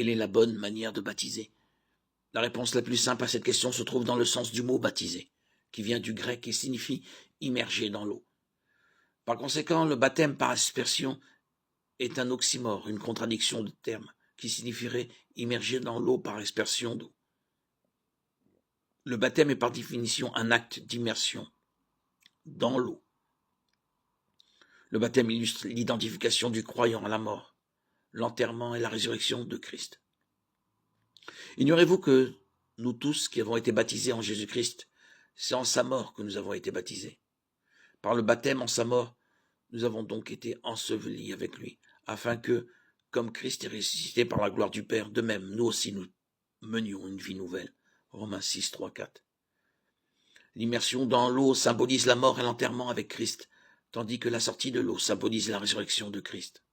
Quelle est la bonne manière de baptiser? La réponse la plus simple à cette question se trouve dans le sens du mot baptiser, qui vient du grec et signifie immerger dans l'eau. Par conséquent, le baptême par aspersion est un oxymore, une contradiction de termes, qui signifierait immerger dans l'eau par aspersion d'eau. Le baptême est par définition un acte d'immersion dans l'eau. Le baptême illustre l'identification du croyant à la mort, l'enterrement et la résurrection de Christ. Ignorez-vous que nous tous qui avons été baptisés en Jésus-Christ, c'est en sa mort que nous avons été baptisés. Par le baptême en sa mort, nous avons donc été ensevelis avec lui, afin que, comme Christ est ressuscité par la gloire du Père, de même, nous aussi nous menions une vie nouvelle. Romains 6, 3, 4. L'immersion dans l'eau symbolise la mort et l'enterrement avec Christ, tandis que la sortie de l'eau symbolise la résurrection de Christ.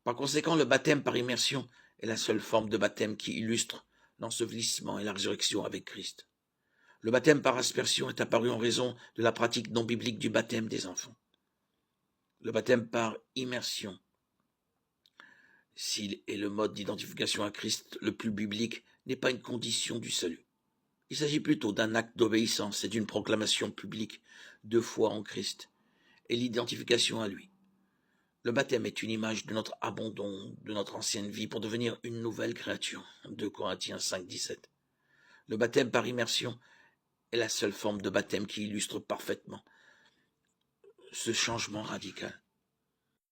Par conséquent, le baptême par immersion est la seule forme de baptême qui illustre l'ensevelissement et la résurrection avec Christ. Le baptême par aspersion est apparu en raison de la pratique non biblique du baptême des enfants. Le baptême par immersion, s'il est le mode d'identification à Christ le plus biblique, n'est pas une condition du salut. Il s'agit plutôt d'un acte d'obéissance et d'une proclamation publique de foi en Christ et l'identification à lui. Le baptême est une image de notre abandon, de notre ancienne vie pour devenir une nouvelle créature. 2 Corinthiens 5, 17. Le baptême par immersion est la seule forme de baptême qui illustre parfaitement ce changement radical.